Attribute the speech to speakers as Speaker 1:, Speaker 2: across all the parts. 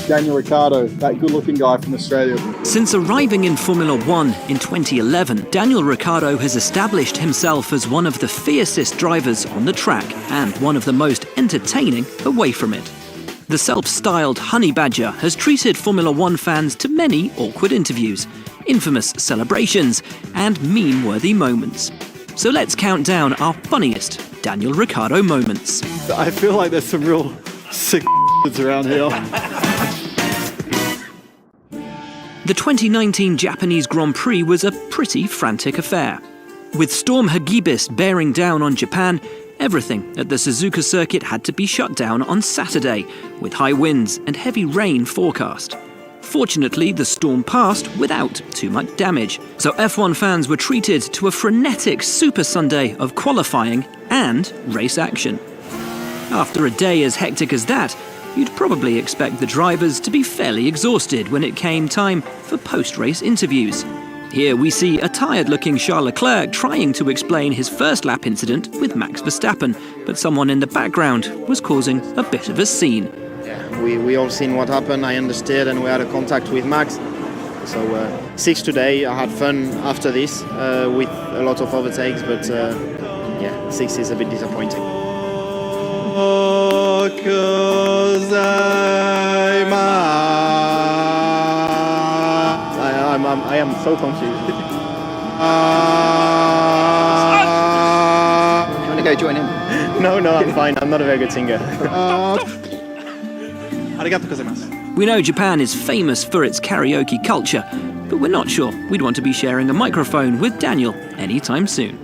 Speaker 1: Daniel Ricciardo, that good-looking guy from Australia.
Speaker 2: Since arriving in Formula One in 2011, Daniel Ricciardo has established himself as one of the fiercest drivers on the track and one of the most entertaining away from it. The self-styled honey badger has treated Formula One fans to many awkward interviews, infamous celebrations, and meme-worthy moments. So let's count down our funniest Daniel Ricciardo moments.
Speaker 1: I feel like there's some real sick around here.
Speaker 2: The 2019 Japanese Grand Prix was a pretty frantic affair. With Storm Hagibis bearing down on Japan, everything at the Suzuka circuit had to be shut down on Saturday, with high winds and heavy rain forecast. Fortunately, the storm passed without too much damage, so F1 fans were treated to a frenetic Super Sunday of qualifying and race action. After a day as hectic as that, you'd probably expect the drivers to be fairly exhausted when it came time for post-race interviews. Here we see a tired-looking Charles Leclerc trying to explain his first lap incident with Max Verstappen, but someone in the background was causing a bit of a scene.
Speaker 3: Yeah, we all seen what happened, I understood, and we had a contact with Max. So 6 today, I had fun after this with a lot of overtakes, but yeah, 6 is a bit disappointing.
Speaker 1: Cause
Speaker 3: I am so confused.
Speaker 4: You want to go join him?
Speaker 3: No, I'm fine. I'm not a very good singer.
Speaker 2: We know Japan is famous for its karaoke culture, but we're not sure we'd want to be sharing a microphone with Daniel anytime soon.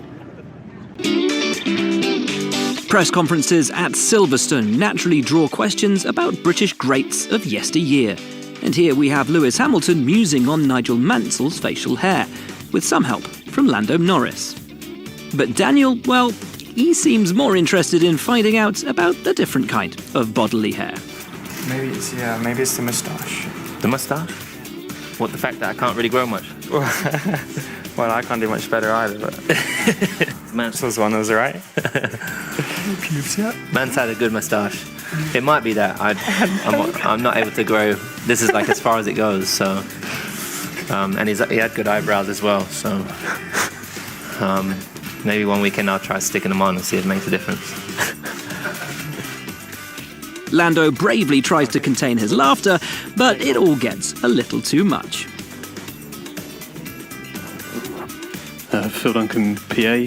Speaker 2: Press conferences at Silverstone naturally draw questions about British greats of yesteryear. And here we have Lewis Hamilton musing on Nigel Mansell's facial hair, with some help from Lando Norris. But Daniel, well, he seems more interested in finding out about a different kind of bodily hair.
Speaker 5: Maybe it's the moustache.
Speaker 6: The moustache? What, the fact that I can't really grow much?
Speaker 5: Well, I can't do much better either, but Mansell's one was right.
Speaker 1: pubes yet?
Speaker 6: Man's had a good moustache. It might be that I'm not able to grow. This is like as far as it goes. So, and he had good eyebrows as well. So, maybe one weekend I'll try sticking them on and see if it makes a difference.
Speaker 2: Lando bravely tries to contain his laughter, but it all gets a little too much.
Speaker 7: Phil Duncan, PA.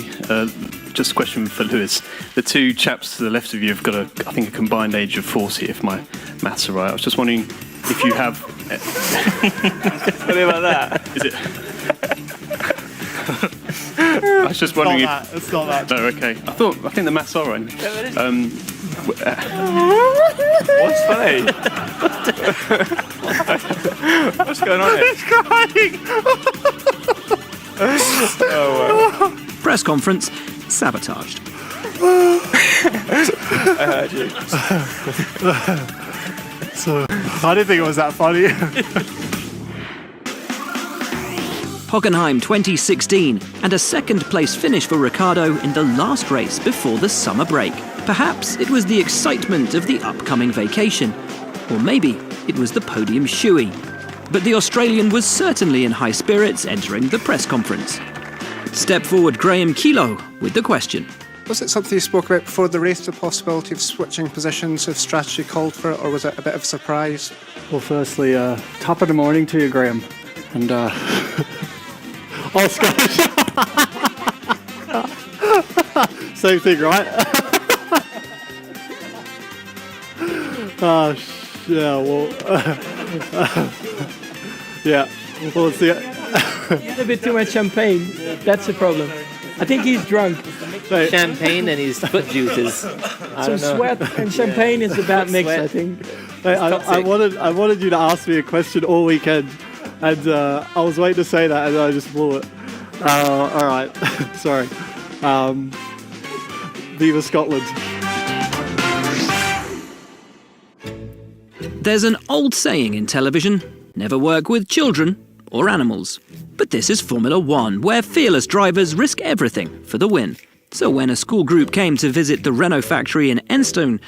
Speaker 7: Just a question for Lewis. The two chaps to the left of you have got, I think, a combined age of 40, if my maths are right. I was just wondering if you have...
Speaker 5: What about that?
Speaker 7: Is it... I was just wondering
Speaker 1: It's not that.
Speaker 7: No, okay. I think the maths are right.
Speaker 5: What's funny? What's going on here?
Speaker 1: He's crying!
Speaker 2: Press conference sabotaged.
Speaker 5: I heard you.
Speaker 1: So, I didn't think it was that funny.
Speaker 2: Hockenheim 2016, and a second-place finish for Ricciardo in the last race before the summer break. Perhaps it was the excitement of the upcoming vacation, or maybe it was the podium shoey. But the Australian was certainly in high spirits entering the press conference. Step forward Graham Kilo with the question.
Speaker 8: Was it something you spoke about before the race, the possibility of switching positions if strategy called for it, or was it a bit of a surprise?
Speaker 1: Well, firstly, top of the morning to you, Graham. And, oh, Scottish. Same thing, right? Yeah, well, yeah, well, let's see it.
Speaker 9: He had a bit too much champagne. That's the problem. I think he's drunk.
Speaker 6: Champagne and his foot juices.
Speaker 9: Some sweat and champagne is a bad mix, I think.
Speaker 1: I wanted you to ask me a question all weekend, and I was waiting to say that, and I just blew it. All right, sorry. Viva Scotland.
Speaker 2: There's an old saying in television, never work with children or animals. But this is Formula One, where fearless drivers risk everything for the win. So when a school group came to visit the Renault factory in Enstone,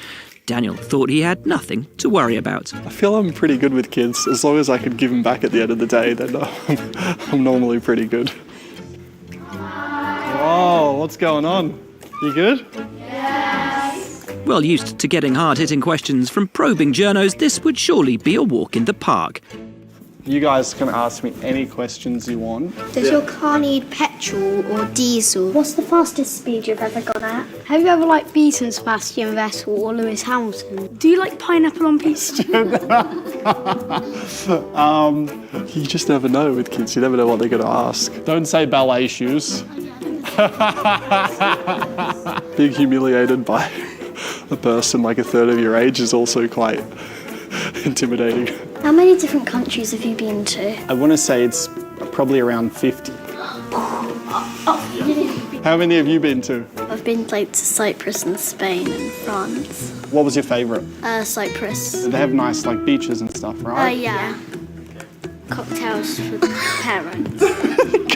Speaker 2: Daniel thought he had nothing to worry about.
Speaker 1: I feel I'm pretty good with kids. As long as I can give them back at the end of the day, then I'm normally pretty good. Whoa, what's going on? You good?
Speaker 2: Well used to getting hard-hitting questions from probing journos, this would surely be a walk in the park.
Speaker 1: You guys can ask me any questions you want.
Speaker 4: Does your car need petrol or diesel?
Speaker 10: What's the fastest speed you've ever gone at?
Speaker 4: Have you ever beaten Sebastian Vettel or Lewis Hamilton?
Speaker 10: Do you like pineapple on pizza?
Speaker 1: You just never know with kids. You never know what they're going to ask. Don't say ballet shoes. Being humiliated by a person like a third of your age is also quite intimidating.
Speaker 10: How many different countries have you been to?
Speaker 1: I want to say it's probably around 50. How many have you been to?
Speaker 10: I've been to Cyprus and Spain and France.
Speaker 1: What was your favourite?
Speaker 10: Cyprus.
Speaker 1: They have nice beaches and stuff, right?
Speaker 10: Yeah. Cocktails for the parents.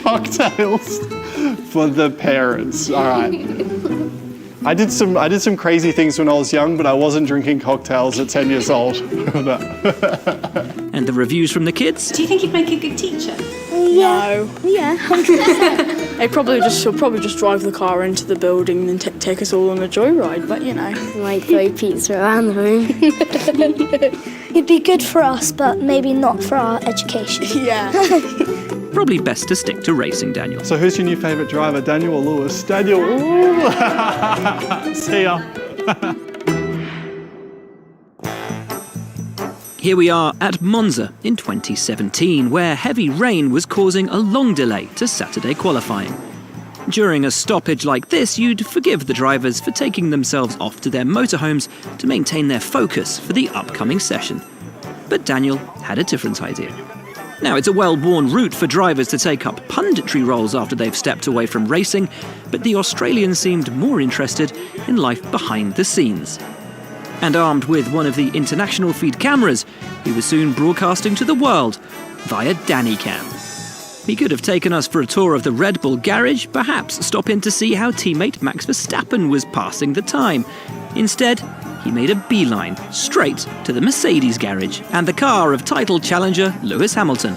Speaker 1: Cocktails for the parents. All right. I did some crazy things when I was young, but I wasn't drinking cocktails at 10 years old.
Speaker 2: And the reviews from the kids?
Speaker 11: Do you think you'd make a good teacher?
Speaker 10: No. Yeah, 100%.
Speaker 11: She'll probably just drive the car into the building and then take us all on a joyride, but
Speaker 10: Might throw pizza around the room. It'd be good for us, but maybe not for our education.
Speaker 11: Yeah.
Speaker 2: Probably best to stick to racing, Daniel.
Speaker 1: So who's your new favourite driver, Daniel or Lewis? Daniel. Ooh. See ya.
Speaker 2: Here we are at Monza in 2017, where heavy rain was causing a long delay to Saturday qualifying. During a stoppage like this, you'd forgive the drivers for taking themselves off to their motorhomes to maintain their focus for the upcoming session. But Daniel had a different idea. Now, it's a well-worn route for drivers to take up punditry roles after they've stepped away from racing, but the Australian seemed more interested in life behind the scenes. And armed with one of the international feed cameras, he was soon broadcasting to the world via DannyCam. He could have taken us for a tour of the Red Bull garage, perhaps stop in to see how teammate Max Verstappen was passing the time. Instead, he made a beeline straight to the Mercedes garage and the car of title challenger Lewis Hamilton.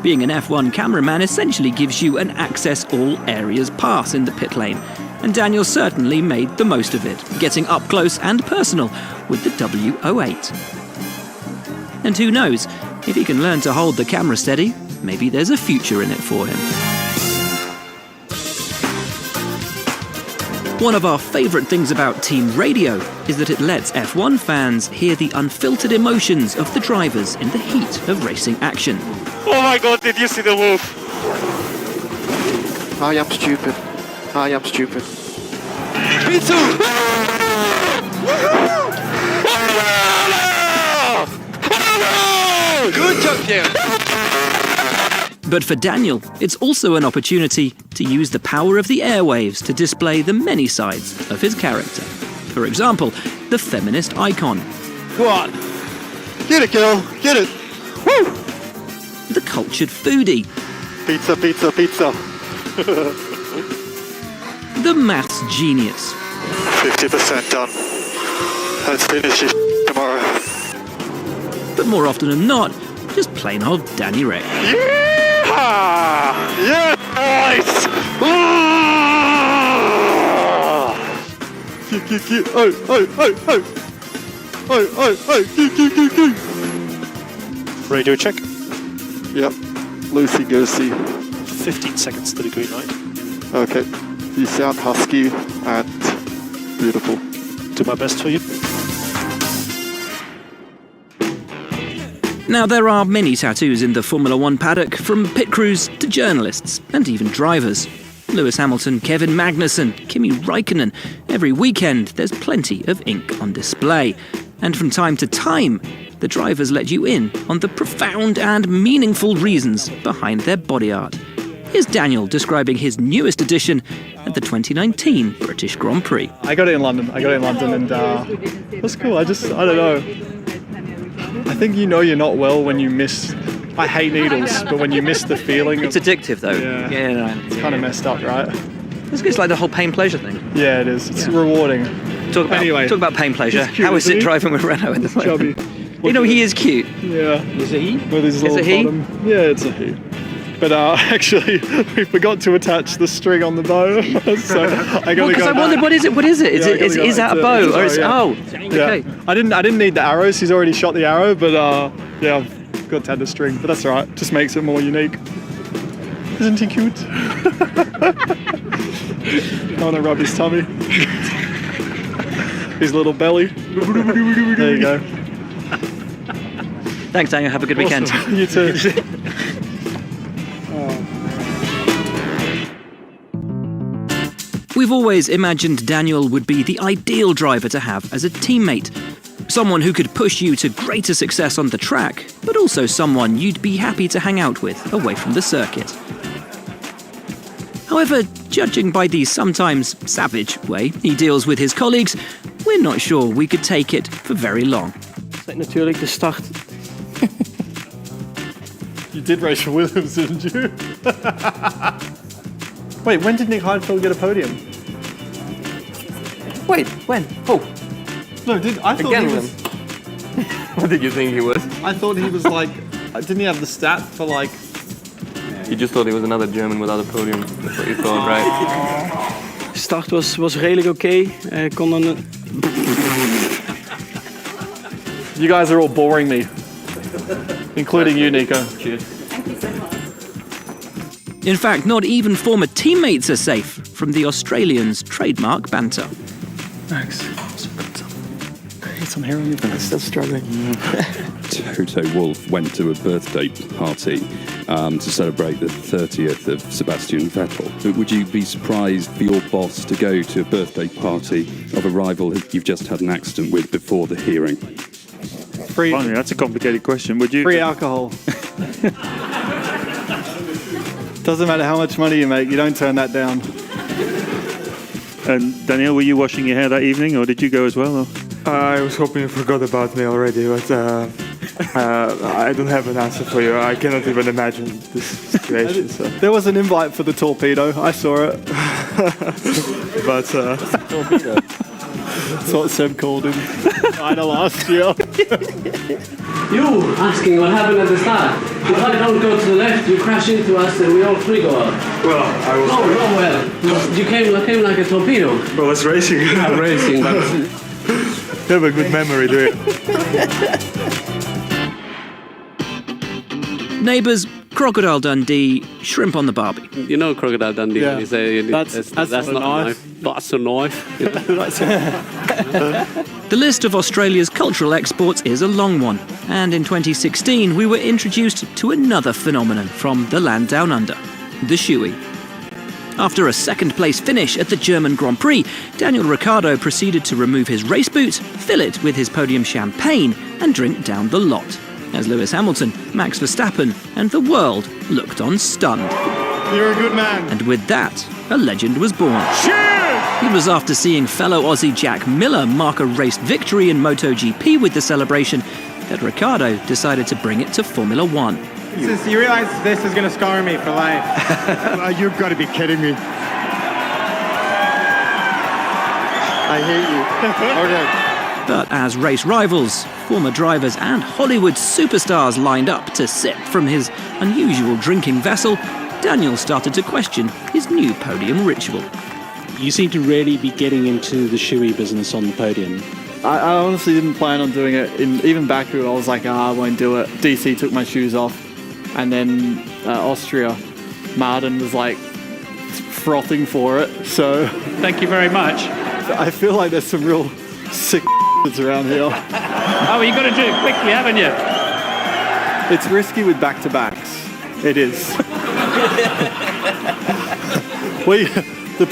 Speaker 2: Being an F1 cameraman essentially gives you an access all areas pass in the pit lane, and Daniel certainly made the most of it, getting up close and personal with the W08. And who knows, if he can learn to hold the camera steady, maybe there's a future in it for him. One of our favourite things about team radio is that it lets F1 fans hear the unfiltered emotions of the drivers in the heat of racing action.
Speaker 5: Oh my god, did you see the move?
Speaker 3: I am stupid. I am stupid.
Speaker 5: Me too! Good job, Pierre!
Speaker 2: But for Daniel, it's also an opportunity to use the power of the airwaves to display the many sides of his character. For example, the feminist icon.
Speaker 1: Go on. Get it, girl. Get it. Woo!
Speaker 2: The cultured foodie.
Speaker 1: Pizza, pizza, pizza.
Speaker 2: The maths genius.
Speaker 1: 50% done. Let's finish this tomorrow.
Speaker 2: But more often than not, just plain old Danny Ray.
Speaker 1: Yeah, nice!
Speaker 12: Radio check.
Speaker 1: Yep. Loosey-goosey.
Speaker 12: 15 seconds to the green light.
Speaker 1: Okay. You sound husky and beautiful.
Speaker 12: Do my best for you.
Speaker 2: Now, there are many tattoos in the Formula One paddock, from pit crews to journalists and even drivers. Lewis Hamilton, Kevin Magnussen, Kimi Räikkönen. Every weekend, there's plenty of ink on display. And from time to time, the drivers let you in on the profound and meaningful reasons behind their body art. Here's Daniel describing his newest addition at the 2019 British Grand Prix.
Speaker 1: I got it in London, and it was cool. I don't know. I think you're not well when you miss. I hate needles, but when you miss the feeling.
Speaker 2: It's addictive, though.
Speaker 1: Yeah, it's kind of messed up, right?
Speaker 2: It's like the whole pain-pleasure thing.
Speaker 1: Yeah, it is. It's rewarding.
Speaker 2: Talk about pain-pleasure.
Speaker 1: He's cute,
Speaker 2: How is
Speaker 1: isn't
Speaker 2: it
Speaker 1: he?
Speaker 2: driving with Renault at the moment?
Speaker 1: Chubby.
Speaker 2: You know, he is cute.
Speaker 1: Yeah.
Speaker 9: Is it he?
Speaker 1: With his little
Speaker 2: it he?
Speaker 1: bottom. Yeah, it's a he. But actually, we forgot to attach the string on the bow, so I gotta
Speaker 2: Because
Speaker 1: go
Speaker 2: I wondered,
Speaker 1: back.
Speaker 2: what is it? What is it?
Speaker 1: Yeah, I gotta go
Speaker 2: Is that a
Speaker 1: back
Speaker 2: bow?
Speaker 1: to-
Speaker 2: Or is,
Speaker 1: yeah.
Speaker 2: oh,
Speaker 1: Yeah.
Speaker 2: okay.
Speaker 1: I didn't need the arrows. He's already shot the arrow, but yeah, I've got to add the string. But that's all right. Just makes it more unique. Isn't he cute? I want to rub his tummy. His little belly. There you go.
Speaker 2: Thanks, Daniel. Have a good weekend.
Speaker 1: Awesome. You too.
Speaker 2: We've always imagined Daniel would be the ideal driver to have as a teammate. Someone who could push you to greater success on the track, but also someone you'd be happy to hang out with away from the circuit. However, judging by the sometimes savage way he deals with his colleagues, we're not sure we could take it for very long.
Speaker 9: Natuurlijk de start.
Speaker 1: You did race for Williams, didn't you? Wait, when did Nick Heidfeld get a podium?
Speaker 13: Wait, when? Oh,
Speaker 1: No, I thought
Speaker 13: again
Speaker 1: he
Speaker 13: then.
Speaker 1: was.
Speaker 13: What did you think he was?
Speaker 1: I thought he was like. Didn't he have the stat for like?
Speaker 13: You just thought he was another German without a podium. That's what you thought, right?
Speaker 9: Start was redelijk oké. Kon dan
Speaker 1: You guys are all boring me, including you, Nico.
Speaker 13: Cheers.
Speaker 2: In fact, not even former teammates are safe from the Australians' trademark banter.
Speaker 1: Thanks. Get some hair on your face.
Speaker 9: still struggling.
Speaker 14: Toto Wolff went to a birthday party to celebrate the 30th of Sebastian Vettel. Would you be surprised for your boss to go to a birthday party of a rival that you've just had an accident with before the hearing?
Speaker 1: Free,
Speaker 12: Blimey, that's a complicated question. Would you?
Speaker 1: free alcohol. Doesn't matter how much money you make, you don't turn that down.
Speaker 12: And Daniel, were you washing your hair that evening, or did you go as well? Or?
Speaker 5: I was hoping you forgot about me already, but I don't have an answer for you. I cannot even imagine this situation. So.
Speaker 1: There was an invite for the torpedo. I saw it.
Speaker 5: But
Speaker 1: Torpedo. That's what Seb called him. Final last year.
Speaker 9: You asking what happened at the start. If I don't go to the left, you crash into us and we all three go out.
Speaker 5: well, I was.
Speaker 9: Oh, no, well. You came like a torpedo.
Speaker 5: Well, it's racing.
Speaker 9: I'm racing, but
Speaker 5: You have a good memory, do you?
Speaker 2: Neighbours, Crocodile Dundee, shrimp on the barbie.
Speaker 9: you know Crocodile Dundee.
Speaker 1: Yeah.
Speaker 9: When you say
Speaker 1: That's
Speaker 9: not
Speaker 1: not a
Speaker 9: a
Speaker 1: knife.
Speaker 9: knife. That's a knife.
Speaker 2: The list of Australia's cultural exports is a long one, and in 2016 we were introduced to another phenomenon from the land down under, the shoey. After a second-place finish at the German Grand Prix, Daniel Ricciardo proceeded to remove his race boot, fill it with his podium champagne, and drink down the lot, as Lewis Hamilton, Max Verstappen, and the world looked on stunned.
Speaker 1: You're a good man.
Speaker 2: And with that, a legend was born. It was after seeing fellow Aussie Jack Miller mark a race victory in MotoGP with the celebration that Ricciardo decided to bring it to Formula One.
Speaker 5: Since you realize this is going to scar me for life. You've got to be kidding me.
Speaker 3: I hate you. Okay.
Speaker 2: But as race rivals, former drivers and Hollywood superstars lined up to sip from his unusual drinking vessel, Daniel started to question his new podium ritual.
Speaker 12: You seem to really be getting into the shoey business on the podium.
Speaker 1: I honestly didn't plan on doing it. Even Baku, I was like, I won't do it. DC took my shoes off. And then Austria, Martin was like frothing for it. So
Speaker 12: Thank you very much.
Speaker 1: I feel like there's some real sick around here.
Speaker 12: Oh, you got to do it quickly, haven't you?
Speaker 1: It's risky with back-to-backs. It is.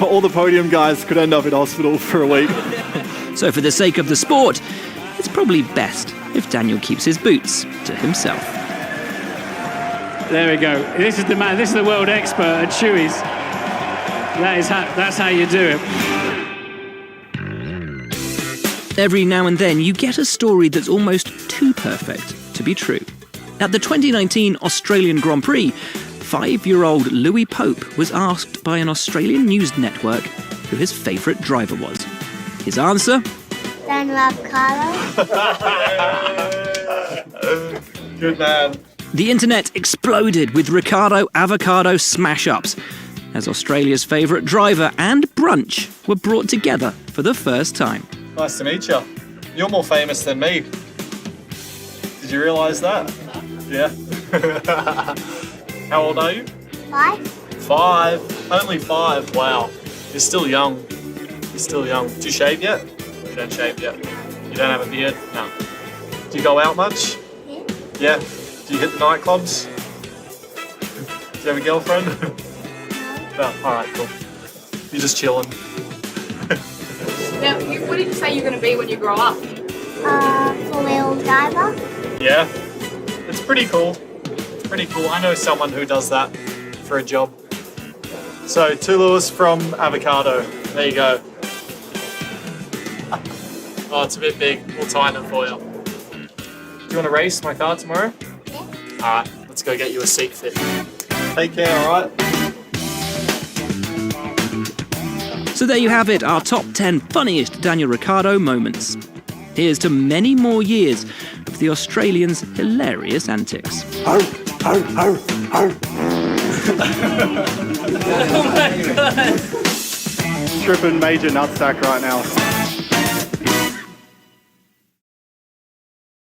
Speaker 1: All the podium guys could end up in hospital for a week.
Speaker 2: So for the sake of the sport, it's probably best if Daniel keeps his boots to himself.
Speaker 12: There we go. This is the man. This is the world expert at shoeys. That's how you do it.
Speaker 2: Every now and then you get a story that's almost too perfect to be true. At the 2019 Australian Grand Prix, 5-year-old Louis Pope was asked by an Australian news network who his favourite driver was. His answer?
Speaker 4: Daniel Ricciardo.
Speaker 1: Good man.
Speaker 2: The internet exploded with Ricciardo avocado smash-ups as Australia's favourite driver and brunch were brought together for the first time.
Speaker 1: Nice to meet you. You're more famous than me. Did you realise that? Yeah. How old are you?
Speaker 4: 5.
Speaker 1: 5. Only 5. Wow. You're still young. You're still young. Do you shave yet? You don't shave yet. You don't have a beard? No. Do you go out much?
Speaker 4: Yeah.
Speaker 1: Yeah. Do you hit the nightclubs? Do you have a girlfriend? No. Alright, cool. You're just chilling.
Speaker 11: Now, what did you say you're going to be when you grow up?
Speaker 4: 4-wheel driver.
Speaker 1: Yeah. It's pretty cool. It's pretty cool. I know someone who does that for a job. So, to Lewis from Avocado. There you go. Oh, it's a bit big. We'll tighten it for you. Do you want to race my car tomorrow?
Speaker 4: Yeah.
Speaker 1: Alright, let's go get you a seat fit. Take care, alright?
Speaker 2: So there you have it, our top 10 funniest Daniel Ricciardo moments. Here's to many more years of the Australians' hilarious antics.
Speaker 8: Oh my God.
Speaker 5: Tripping major nutsack right now.